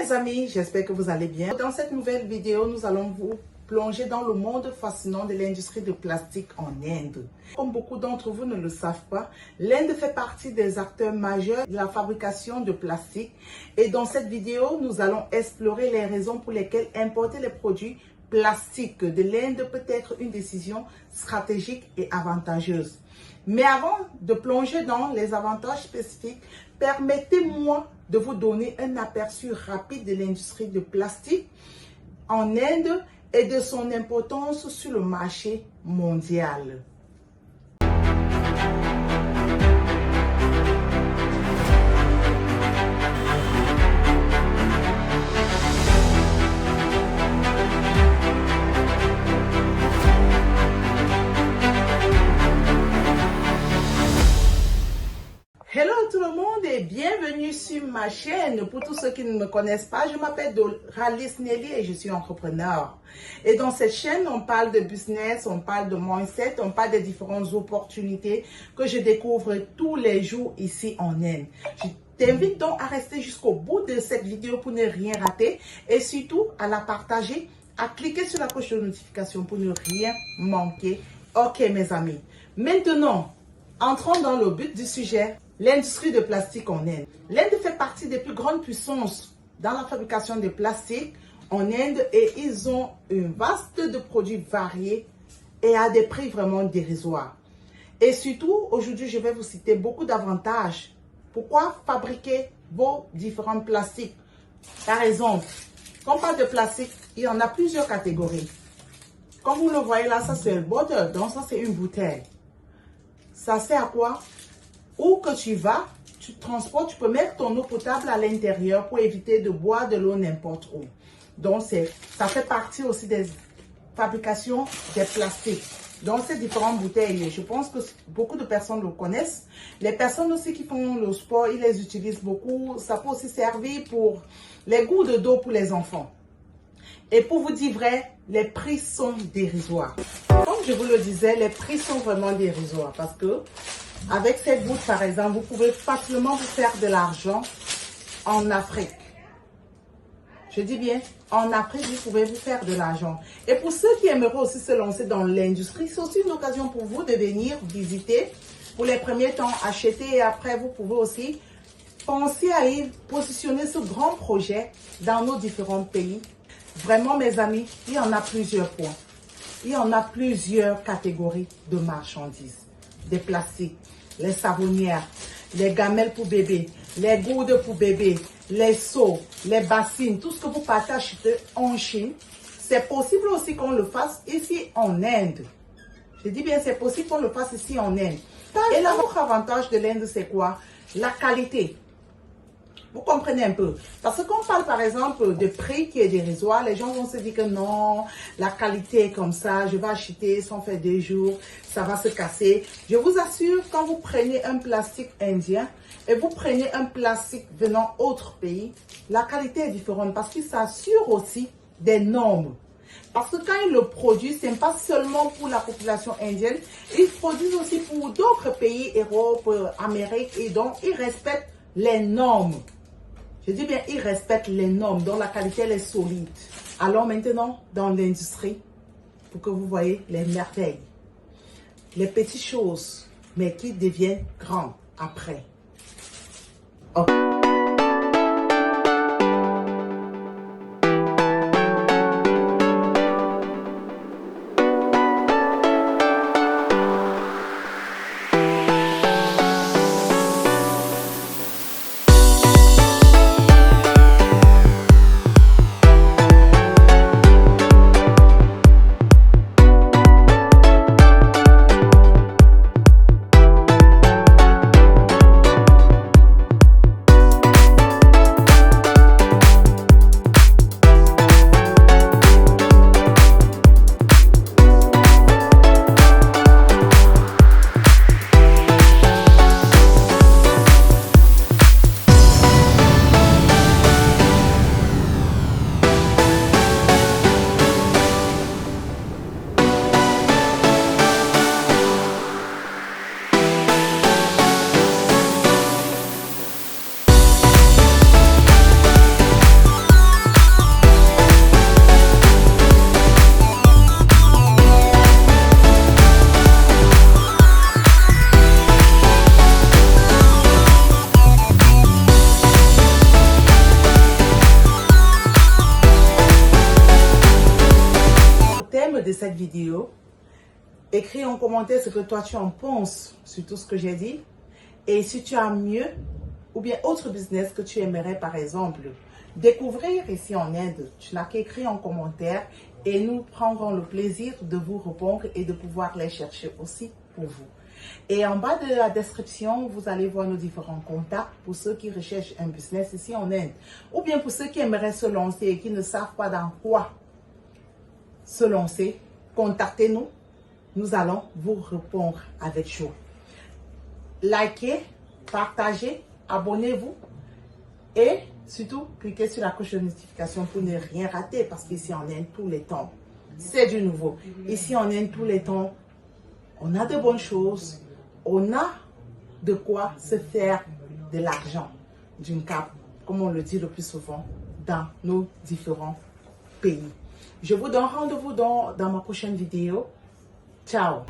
mes amis, j'espère que vous allez bien. Dans cette nouvelle vidéo, nous allons vous plonger dans le monde fascinant de l'industrie de plastique en Inde. Comme beaucoup d'entre vous ne le savent pas, l'Inde fait partie des acteurs majeurs de la fabrication de plastique. Et dans cette vidéo, nous allons explorer les raisons pour lesquelles importer les produits plastiques de l'Inde peut être une décision stratégique et avantageuse. Mais avant de plonger dans les avantages spécifiques, permettez-moi de vous donner un aperçu rapide de l'industrie de plastique en Inde et de son importance sur le marché mondial. Hello tout le monde et bienvenue sur ma chaîne. Pour tous ceux qui ne me connaissent pas, je m'appelle Doralice Nelly et je suis entrepreneur. Et dans cette chaîne, on parle de business, on parle de mindset, on parle des différentes opportunités que je découvre tous les jours ici en Inde. Je t'invite donc à rester jusqu'au bout de cette vidéo pour ne rien rater et surtout à la partager, à cliquer sur la cloche de notification pour ne rien manquer. Ok mes amis, maintenant, entrons dans le but du sujet. L'industrie de plastique en Inde. L'Inde fait partie des plus grandes puissances dans la fabrication de plastique en Inde et ils ont une vaste de produits variés et à des prix vraiment dérisoires. Et surtout, aujourd'hui, je vais vous citer beaucoup d'avantages. Pourquoi fabriquer vos différents plastiques? Par exemple, quand on parle de plastique, il y en a plusieurs catégories. Comme vous le voyez là, ça c'est le bottle, donc ça c'est une bouteille. Ça sert à quoi? Où que tu vas, tu transportes, tu peux mettre ton eau potable à l'intérieur pour éviter de boire de l'eau n'importe où. Donc, ça fait partie aussi des fabrications des plastiques. Donc, ces différentes bouteilles, je pense que beaucoup de personnes le connaissent. Les personnes aussi qui font le sport, ils les utilisent beaucoup. Ça peut aussi servir pour les gourdes d'eau pour les enfants. Et pour vous dire vrai, les prix sont dérisoires. Comme je vous le disais, les prix sont vraiment dérisoires parce que avec cette goutte, par exemple, vous pouvez facilement vous faire de l'argent en Afrique. Je dis bien, en Afrique, vous pouvez vous faire de l'argent. Et pour ceux qui aimeraient aussi se lancer dans l'industrie, c'est aussi une occasion pour vous de venir visiter. Pour les premiers temps, acheter et après, vous pouvez aussi penser à y positionner ce grand projet dans nos différents pays. Vraiment, mes amis, il y en a plusieurs points. Il y en a plusieurs catégories de marchandises. Des plastiques, les savonnières, les gamelles pour bébé, les gourdes pour bébé, les seaux, les bassines, tout ce que vous partez acheter en Chine, c'est possible aussi qu'on le fasse ici en Inde. Je dis bien, c'est possible qu'on le fasse ici en Inde. Et l'autre avantage de l'Inde, c'est quoi? La qualité. Vous comprenez un peu? Parce que quand on parle par exemple de prix qui est dérisoire, les gens vont se dire que non, la qualité est comme ça, je vais acheter, ça fait 2 jours, ça va se casser. Je vous assure, quand vous prenez un plastique indien et vous prenez un plastique venant autre pays, la qualité est différente parce qu'il s'assure aussi des normes. Parce que quand ils le produisent, ce n'est pas seulement pour la population indienne, ils produisent aussi pour d'autres pays, Europe, Amérique, et donc ils respectent les normes. Je dis bien, ils respectent les normes, dont la qualité elle est solide. Alors maintenant, dans l'industrie, pour que vous voyez les merveilles, les petites choses, mais qui deviennent grandes après. Okay. de cette vidéo. Écris en commentaire ce que toi tu en penses sur tout ce que j'ai dit. Et si tu as mieux ou bien autre business que tu aimerais par exemple découvrir ici en Inde, tu n'as qu'à écrire en commentaire et nous prendrons le plaisir de vous répondre et de pouvoir les chercher aussi pour vous. Et en bas de la description, vous allez voir nos différents contacts pour ceux qui recherchent un business ici en Inde ou bien pour ceux qui aimeraient se lancer et qui ne savent pas dans quoi se lancer. Contactez-nous, nous allons vous répondre avec joie. Likez, partagez, abonnez-vous et surtout cliquez sur la cloche de notification pour ne rien rater parce qu'ici on Inde tous les temps, c'est du nouveau. Ici on Inde tous les temps, on a de bonnes choses, on a de quoi se faire de l'argent d'une cape, comme on le dit le plus souvent, dans nos différents pays. Je vous donne rendez-vous dans ma prochaine vidéo. Ciao!